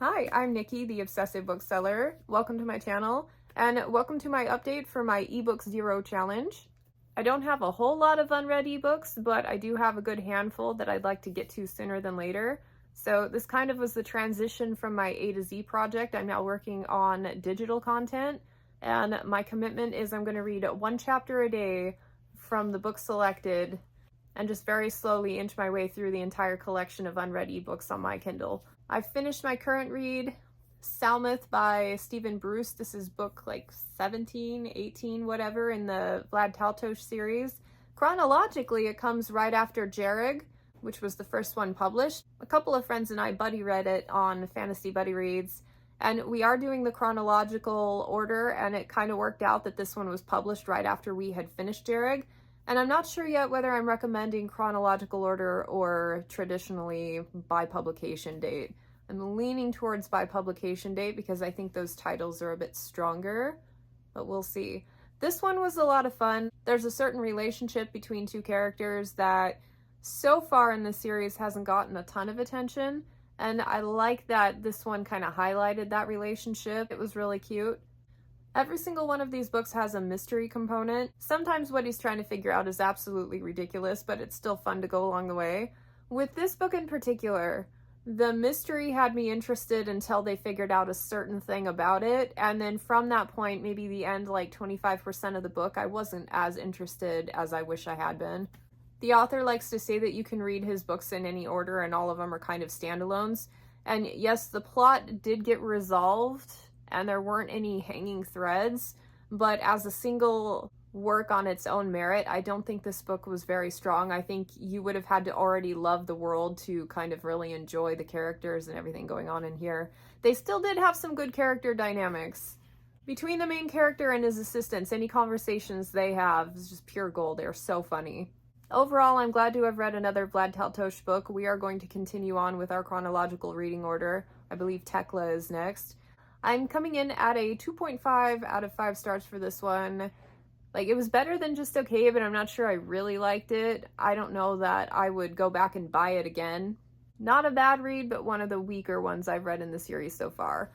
Hi, I'm Nikki, the Obsessive Bookseller. Welcome to my channel, and welcome to my update for my ebook 0 challenge. I don't have a whole lot of unread ebooks, but I do have a good handful that I'd like to get to sooner than later. So this kind of was the transition from my A to Z project. I'm now working on digital content, and my commitment is I'm going to read one chapter a day from the book selected and just very slowly inch my way through the entire collection of unread ebooks on my Kindle. I've finished my current read, Salmith by Stephen Bruce. This is book like 17, 18, whatever in the Vlad Taltosh series. Chronologically, it comes right after Jerrig, which was the first one published. A couple of friends and I buddy read it on Fantasy Buddy Reads, and we are doing the chronological order, and it kind of worked out that this one was published right after we had finished Jerrig. And I'm not sure yet whether I'm recommending chronological order or traditionally by publication date. I'm leaning towards by publication date because I think those titles are a bit stronger, but we'll see. This one was a lot of fun. There's a certain relationship between two characters that so far in the series hasn't gotten a ton of attention, and I like that this one kind of highlighted that relationship. It was really cute. Every single one of these books has a mystery component. Sometimes what he's trying to figure out is absolutely ridiculous, but it's still fun to go along the way. With this book in particular, the mystery had me interested until they figured out a certain thing about it, and then from that point, maybe the end, like 25% of the book, I wasn't as interested as I wish I had been. The author likes to say that you can read his books in any order and all of them are kind of standalones. And yes, the plot did get resolved and there weren't any hanging threads, but as a single work on its own merit, I don't think this book was very strong. I think you would have had to already love the world to kind of really enjoy the characters and everything going on in here. They still did have some good character dynamics. Between the main character and his assistants, any conversations they have is just pure gold. They're so funny. Overall, I'm glad to have read another Vlad Taltosh book. We are going to continue on with our chronological reading order. I believe Tekla is next. I'm coming in at a 2.5 out of 5 stars for this one. Like, it was better than just okay, but I'm not sure I really liked it. I don't know that I would go back and buy it again. Not a bad read, but one of the weaker ones I've read in the series so far.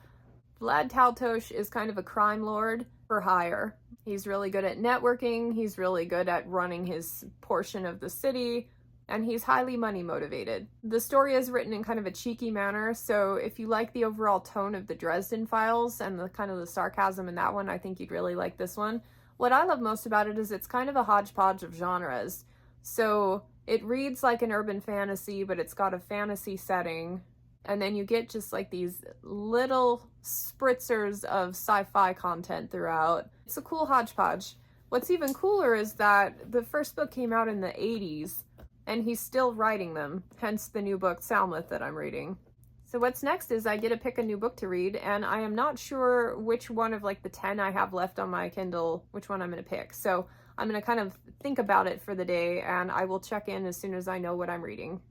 Vlad Taltosh is kind of a crime lord for hire. He's really good at networking, he's really good at running his portion of the city, and he's highly money motivated. The story is written in kind of a cheeky manner, so if you like the overall tone of the Dresden Files and the kind of the sarcasm in that one, I think you'd really like this one. What I love most about it is it's kind of a hodgepodge of genres. So it reads like an urban fantasy, but it's got a fantasy setting, and then you get just like these little spritzers of sci-fi content throughout. It's a cool hodgepodge. What's even cooler is that the first book came out in the 80s, and he's still writing them, hence the new book, Salmith, that I'm reading. So what's next is I get to pick a new book to read, and I am not sure which one of like the 10 I have left on my Kindle, which one I'm going to pick. So I'm going to kind of think about it for the day, and I will check in as soon as I know what I'm reading.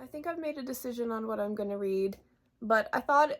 I think I've made a decision on what I'm going to read, but I thought,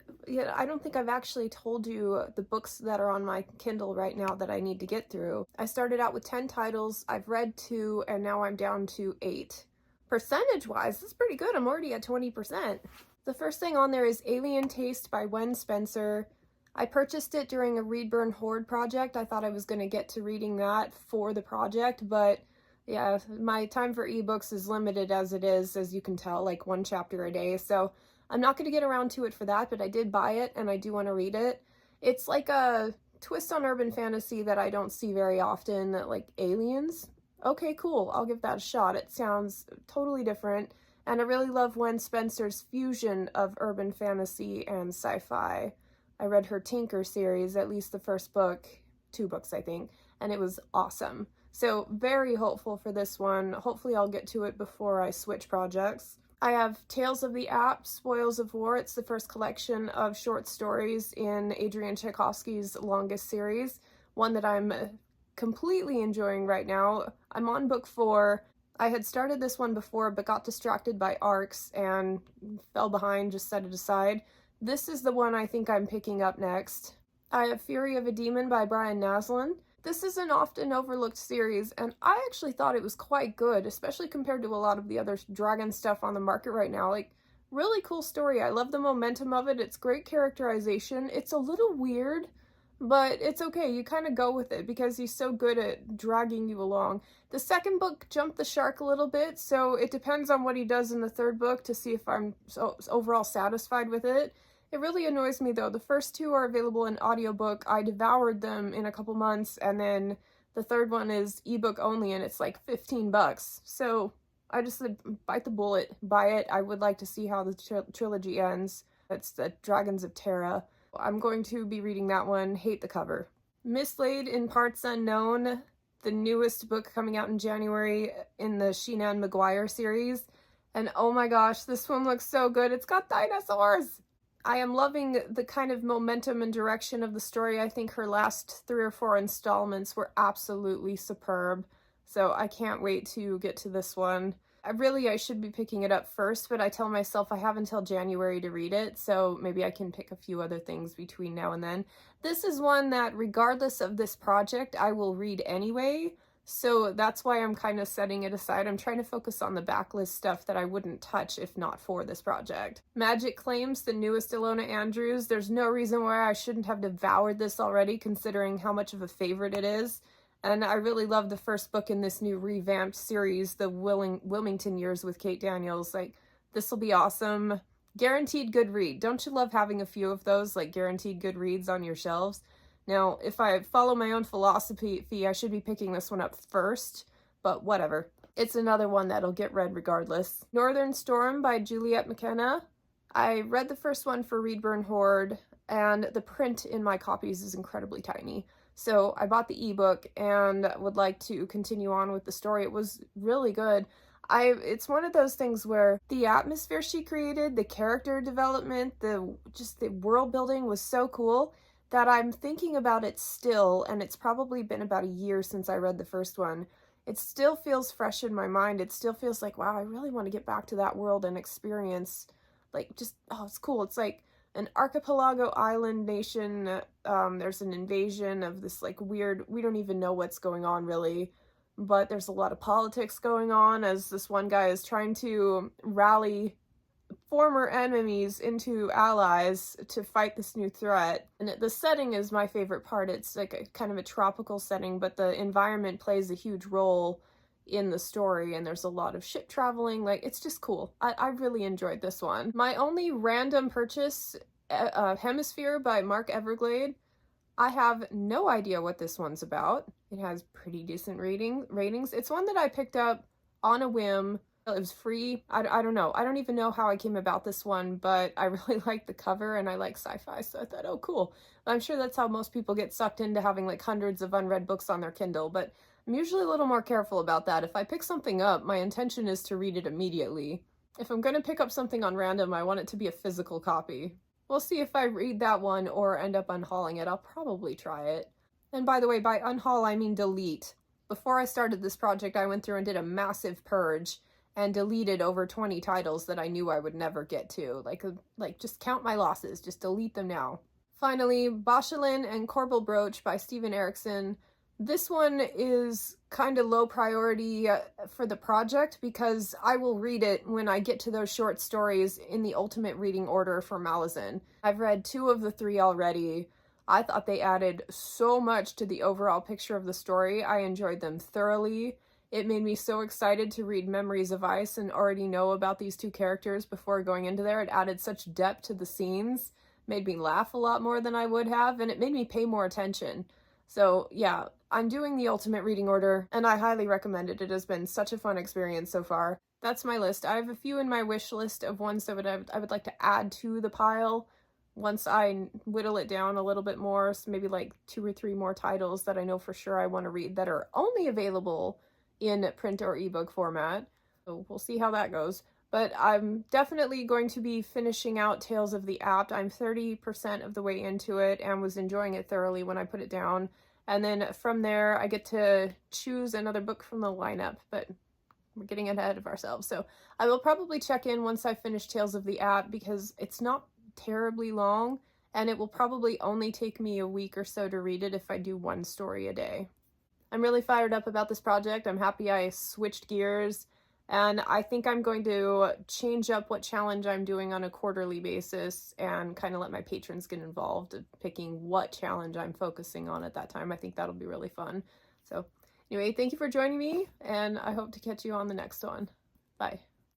I don't think I've actually told you the books that are on my Kindle right now that I need to get through. I started out with 10 titles, I've read 2, and now I'm down to 8. Percentage-wise, that's pretty good. I'm already at 20%. The first thing on there is Alien Taste by Wen Spencer. I purchased it during a Read Burn Hoard project. I thought I was going to get to reading that for the project, but yeah, my time for ebooks is limited as it is, as you can tell, like one chapter a day. So I'm not going to get around to it for that, but I did buy it and I do want to read it. It's like a twist on urban fantasy that I don't see very often, like aliens. Okay, cool. I'll give that a shot. It sounds totally different. And I really love Wen Spencer's fusion of urban fantasy and sci-fi. I read her Tinker series, at least the first book, 2 books I think, and it was awesome. So very hopeful for this one. Hopefully I'll get to it before I switch projects. I have Tales of the App, Spoils of War. It's the first collection of short stories in Adrian Tchaikovsky's longest series, one that I'm completely enjoying right now. I'm on book 4. I had started this one before, but got distracted by arcs and fell behind, just set it aside. This is the one I think I'm picking up next. I have Fury of a Demon by Brian Naslund. This is an often overlooked series, and I actually thought it was quite good, especially compared to a lot of the other dragon stuff on the market right now. Like, Really cool story. I love the momentum of it. It's great characterization. It's a little weird, but it's okay. You kind of go with it because he's so good at dragging you along. The second book jumped the shark a little bit, so it depends on what he does in the third book to see if I'm overall satisfied with it. It really annoys me though. The first two are available in audiobook. I devoured them in a couple months, and then the third one is ebook only, and it's like $15. So I just said, bite the bullet, buy it. I would like to see how the trilogy ends. It's the Dragons of Terra. I'm going to be reading that one. Hate the cover. Mislaid in Parts Unknown, the newest book coming out in January in the Shenan Maguire series. And oh my gosh, this one looks so good. It's got dinosaurs. I am loving the kind of momentum and direction of the story. I think her last 3 or 4 installments were absolutely superb. So I can't wait to get to this one. I should be picking it up first, but I tell myself I have until January to read it, so maybe I can pick a few other things between now and then. This is one that, regardless of this project, I will read anyway, so that's why I'm kind of setting it aside. I'm trying to focus on the backlist stuff that I wouldn't touch if not for this project. Magic Claims, the newest Ilona Andrews. There's no reason why I shouldn't have devoured this already, considering how much of a favorite it is. And I really love the first book in this new revamped series, the Wilmington Years with Kate Daniels. Like, this will be awesome. Guaranteed good read. Don't you love having a few of those, like, guaranteed good reads on your shelves? Now, if I follow my own philosophy, I should be picking this one up first, but whatever. It's another one that'll get read regardless. Northern Storm by Juliet McKenna. I read the first one for Read Burn Hoard, and the print in my copies is incredibly tiny. So I bought the ebook and would like to continue on with the story. It was really good. It's one of those things where the atmosphere she created, the character development, the world building was so cool that I'm thinking about it still, and it's probably been about a year since I read the first one. It still feels fresh in my mind. It still feels like, wow, I really want to get back to that world and experience, like, just, oh, it's cool. It's like an archipelago island nation. There's an invasion of this like weird, we don't even know what's going on really, but there's a lot of politics going on as this one guy is trying to rally former enemies into allies to fight this new threat. And the setting is my favorite part. It's like a kind of a tropical setting, but the environment plays a huge role in the story, and there's a lot of ship traveling. Like, it's just cool. I really enjoyed this one. My only random purchase, Hemisphere by Mark Everglade. I have no idea what this one's about. It has pretty decent ratings. It's one that I picked up on a whim. It was free. I don't know. I don't even know how I came about this one, but I really like the cover and I like sci-fi, so I thought, oh, cool. I'm sure that's how most people get sucked into having like hundreds of unread books on their Kindle, but I'm usually a little more careful about that. If I pick something up, my intention is to read it immediately. If I'm going to pick up something on random, I want it to be a physical copy. We'll see if I read that one or end up unhauling it. I'll probably try it. And by the way, by unhaul, I mean delete. Before I started this project, I went through and did a massive purge and deleted over 20 titles that I knew I would never get to. Like just count my losses, just delete them now. Finally, Bachelin and Corbel Brooch by Steven Erikson. This one is kind of low priority for the project because I will read it when I get to those short stories in the ultimate reading order for Malazan. I've read 2 of the 3 already. I thought they added so much to the overall picture of the story. I enjoyed them thoroughly. It made me so excited to read Memories of Ice and already know about these 2 characters before going into there. It added such depth to the scenes, made me laugh a lot more than I would have, and it made me pay more attention. So yeah, I'm doing the ultimate reading order, and I highly recommend it. It has been such a fun experience so far. That's my list. I have a few in my wish list of ones that I would like to add to the pile once I whittle it down a little bit more. So maybe like 2 or 3 more titles that I know for sure I want to read that are only available in print or ebook format. So we'll see how that goes. But I'm definitely going to be finishing out Tales of the Apt. I'm 30% of the way into it and was enjoying it thoroughly when I put it down. And then from there, I get to choose another book from the lineup, but we're getting ahead of ourselves. So I will probably check in once I finish Tales of the Apt because it's not terribly long, and it will probably only take me a week or so to read it if I do 1 story a day. I'm really fired up about this project. I'm happy I switched gears. And I think I'm going to change up what challenge I'm doing on a quarterly basis and kind of let my patrons get involved in picking what challenge I'm focusing on at that time. I think that'll be really fun. So anyway, thank you for joining me, and I hope to catch you on the next one. Bye.